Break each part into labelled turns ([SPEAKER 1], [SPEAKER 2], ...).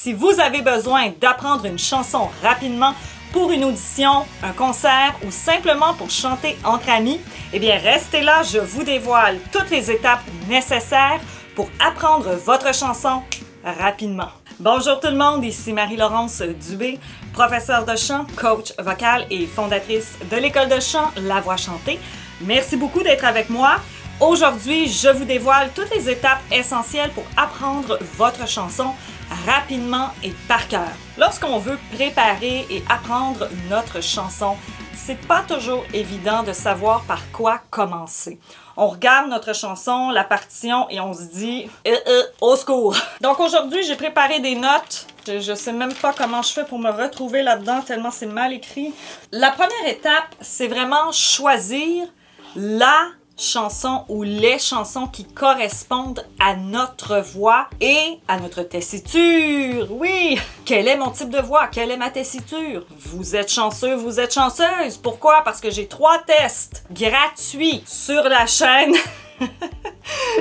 [SPEAKER 1] Si vous avez besoin d'apprendre une chanson rapidement pour une audition, un concert ou simplement pour chanter entre amis, eh bien restez là, je vous dévoile toutes les étapes nécessaires pour apprendre votre chanson rapidement. Bonjour tout le monde, ici Marie-Laurence Dubé, professeure de chant, coach vocal et fondatrice de l'école de chant La Voix chantée. Merci beaucoup d'être avec moi. Aujourd'hui, je vous dévoile toutes les étapes essentielles pour apprendre votre chanson rapidement et par cœur. Lorsqu'on veut préparer et apprendre notre chanson, c'est pas toujours évident de savoir par quoi commencer. On regarde notre chanson, la partition et on se dit au secours. Donc aujourd'hui, j'ai préparé des notes. Je sais même pas comment je fais pour me retrouver là-dedans tellement c'est mal écrit. La première étape, c'est vraiment choisir la chansons ou les chansons qui correspondent à notre voix et à notre tessiture. Oui! Quel est mon type de voix? Quelle est ma tessiture? Vous êtes chanceux, vous êtes chanceuse. Pourquoi? Parce que j'ai 3 tests gratuits sur la chaîne.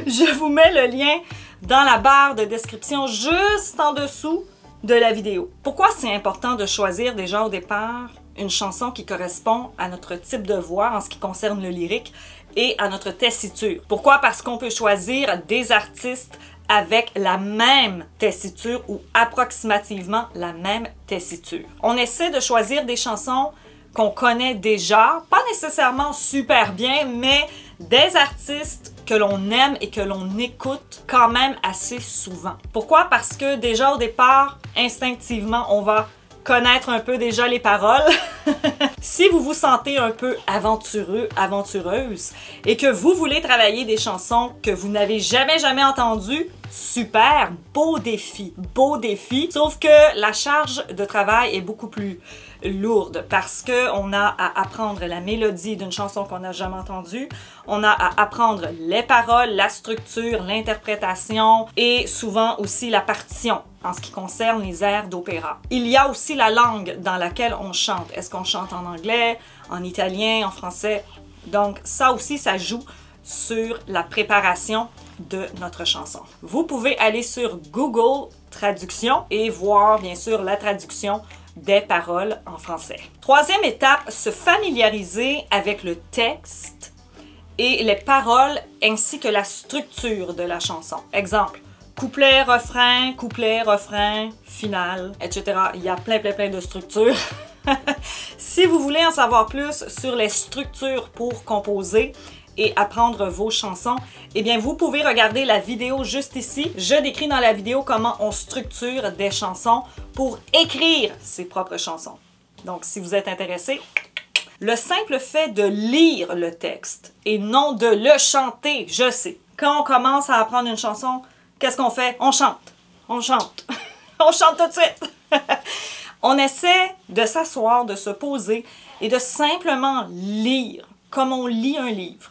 [SPEAKER 1] Je vous mets le lien dans la barre de description juste en dessous de la vidéo. Pourquoi c'est important de choisir déjà au départ une chanson qui correspond à notre type de voix en ce qui concerne le lyrique et à notre tessiture? Pourquoi? Parce qu'on peut choisir des artistes avec la même tessiture ou approximativement la même tessiture. On essaie de choisir des chansons qu'on connaît déjà, pas nécessairement super bien, mais des artistes que l'on aime et que l'on écoute quand même assez souvent. Pourquoi? Parce que déjà au départ, instinctivement, on va connaître un peu déjà les paroles. Si vous vous sentez un peu aventureux, aventureuse, et que vous voulez travailler des chansons que vous n'avez jamais entendues, super, beau défi, sauf que la charge de travail est beaucoup plus lourde parce qu'on a à apprendre la mélodie d'une chanson qu'on n'a jamais entendue, on a à apprendre les paroles, la structure, l'interprétation et souvent aussi la partition en ce qui concerne les airs d'opéra. Il y a aussi la langue dans laquelle on chante. Est-ce qu'on chante en anglais, en italien, en français? Donc ça aussi, ça joue sur la préparation de notre chanson. Vous pouvez aller sur Google Traduction et voir bien sûr la traduction des paroles en français. Troisième étape, se familiariser avec le texte et les paroles ainsi que la structure de la chanson. Exemple, couplet, refrain, finale, etc. Il y a plein de structures. Si vous voulez en savoir plus sur les structures pour composer et apprendre vos chansons, eh bien vous pouvez regarder la vidéo juste ici. Je décris dans la vidéo comment on structure des chansons pour écrire ses propres chansons. Donc si vous êtes intéressé, le simple fait de lire le texte et non de le chanter, je sais. Quand on commence à apprendre une chanson, qu'est-ce qu'on fait? On chante. On chante. On chante tout de suite. On essaie de s'asseoir, de se poser et de simplement lire comme on lit un livre.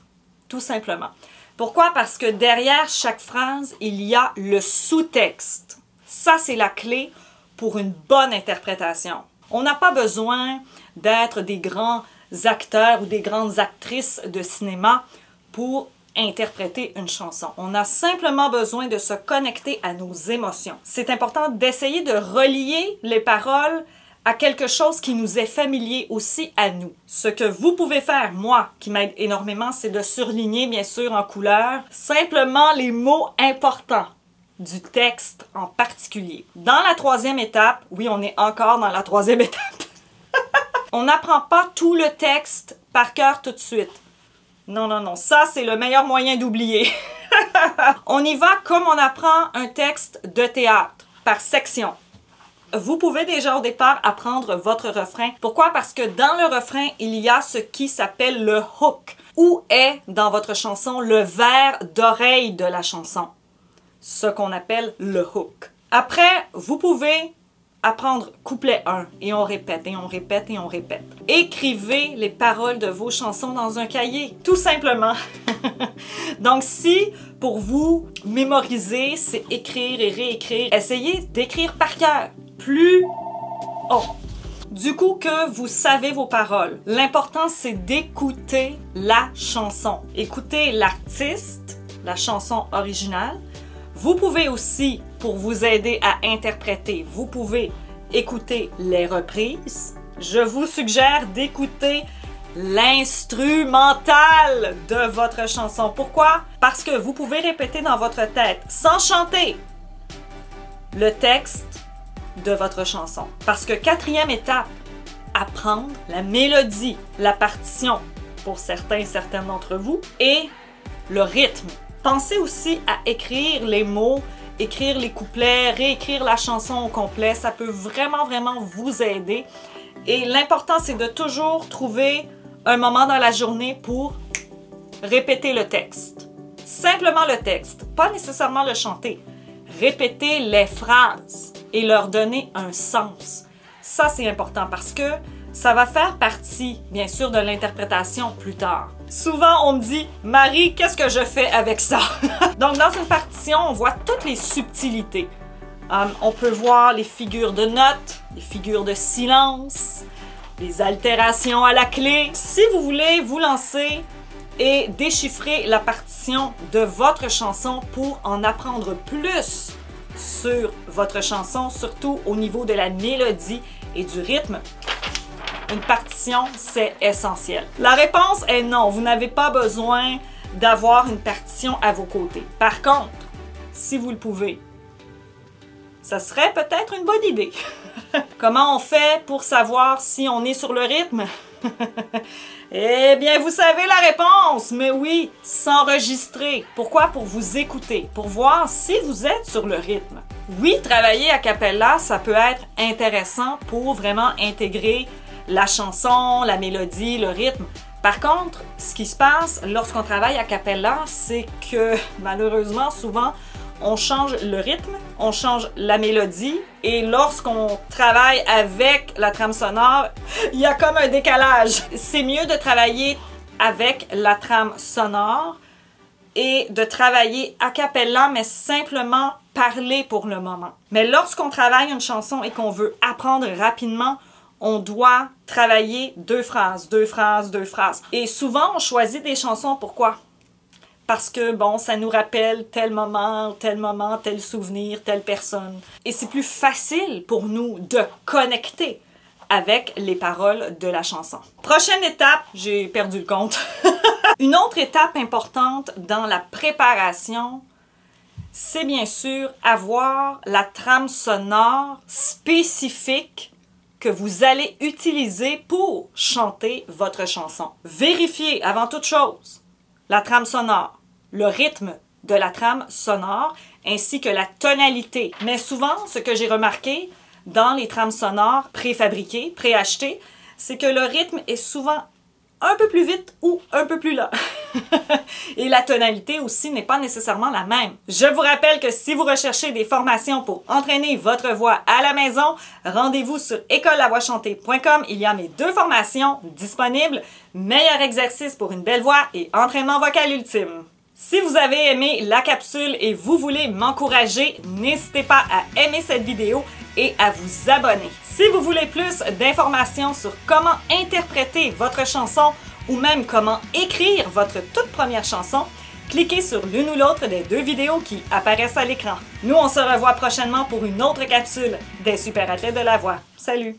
[SPEAKER 1] Tout simplement. Pourquoi? Parce que derrière chaque phrase, il y a le sous-texte. Ça, c'est la clé pour une bonne interprétation. On n'a pas besoin d'être des grands acteurs ou des grandes actrices de cinéma pour interpréter une chanson. On a simplement besoin de se connecter à nos émotions. C'est important d'essayer de relier les paroles à quelque chose qui nous est familier aussi à nous. Ce que vous pouvez faire, moi, qui m'aide énormément, c'est de surligner, bien sûr, en couleur, simplement les mots importants du texte en particulier. Dans la troisième étape, oui, on est encore dans la troisième étape, on n'apprend pas tout le texte par cœur tout de suite. Non, ça, c'est le meilleur moyen d'oublier. On y va comme on apprend un texte de théâtre, par section. Vous pouvez déjà au départ apprendre votre refrain. Pourquoi? Parce que dans le refrain, il y a ce qui s'appelle le hook. Où est dans votre chanson le verre d'oreille de la chanson? Ce qu'on appelle le hook. Après, vous pouvez apprendre couplet 1 et on répète et on répète et on répète. Écrivez les paroles de vos chansons dans un cahier, tout simplement. Donc si pour vous mémoriser, c'est écrire et réécrire, essayez d'écrire par cœur. Plus du coup que vous savez vos paroles. L'important, c'est d'écouter la chanson. Écoutez l'artiste, la chanson originale. Vous pouvez aussi pour vous aider à interpréter, vous pouvez écouter les reprises. Je vous suggère d'écouter l'instrumental de votre chanson. Pourquoi? Parce que vous pouvez répéter dans votre tête, sans chanter, le texte de votre chanson. Parce que quatrième étape, apprendre la mélodie, la partition pour certains et certaines d'entre vous et le rythme. Pensez aussi à écrire les mots, écrire les couplets, réécrire la chanson au complet. Ça peut vraiment vous aider. Et l'important, c'est de toujours trouver un moment dans la journée pour répéter le texte. Simplement le texte, pas nécessairement le chanter. Répéter les phrases et leur donner un sens. Ça, c'est important parce que ça va faire partie, bien sûr, de l'interprétation plus tard. Souvent, on me dit « Marie, qu'est-ce que je fais avec ça? » Donc, dans une partition, on voit toutes les subtilités. On peut voir les figures de notes, les figures de silence, les altérations à la clé. Si vous voulez vous lancer et déchiffrer la partition de votre chanson pour en apprendre plus sur votre chanson, surtout au niveau de la mélodie et du rythme, une partition, c'est essentiel. La réponse est non, vous n'avez pas besoin d'avoir une partition à vos côtés. Par contre, si vous le pouvez, ça serait peut-être une bonne idée. Comment on fait pour savoir si on est sur le rythme? Eh bien, vous savez la réponse, mais oui, s'enregistrer. Pourquoi? Pour vous écouter, pour voir si vous êtes sur le rythme. Oui, travailler a cappella, ça peut être intéressant pour vraiment intégrer la chanson, la mélodie, le rythme. Par contre, ce qui se passe lorsqu'on travaille a cappella, c'est que malheureusement, souvent, on change le rythme, on change la mélodie et lorsqu'on travaille avec la trame sonore, il y a comme un décalage. C'est mieux de travailler avec la trame sonore et de travailler a cappella, mais simplement parler pour le moment. Mais lorsqu'on travaille une chanson et qu'on veut apprendre rapidement, on doit travailler deux phrases. Et souvent, on choisit des chansons, pourquoi? Parce que, bon, ça nous rappelle tel moment, tel souvenir, telle personne. Et c'est plus facile pour nous de connecter avec les paroles de la chanson. Prochaine étape, j'ai perdu le compte. Une autre étape importante dans la préparation, c'est bien sûr avoir la trame sonore spécifique que vous allez utiliser pour chanter votre chanson. Vérifiez avant toute chose la trame sonore, le rythme de la trame sonore, ainsi que la tonalité. Mais souvent, ce que j'ai remarqué dans les trames sonores préfabriquées, préachetées, c'est que le rythme est souvent un peu plus vite ou un peu plus lent. Et la tonalité aussi n'est pas nécessairement la même. Je vous rappelle que si vous recherchez des formations pour entraîner votre voix à la maison, rendez-vous sur écolelavoixchantée.com. Il y a mes 2 formations disponibles, meilleur exercice pour une belle voix et entraînement vocal ultime. Si vous avez aimé la capsule et vous voulez m'encourager, n'hésitez pas à aimer cette vidéo et à vous abonner. Si vous voulez plus d'informations sur comment interpréter votre chanson ou même comment écrire votre toute première chanson, cliquez sur l'une ou l'autre des 2 vidéos qui apparaissent à l'écran. Nous, on se revoit prochainement pour une autre capsule des super athlètes de la voix. Salut!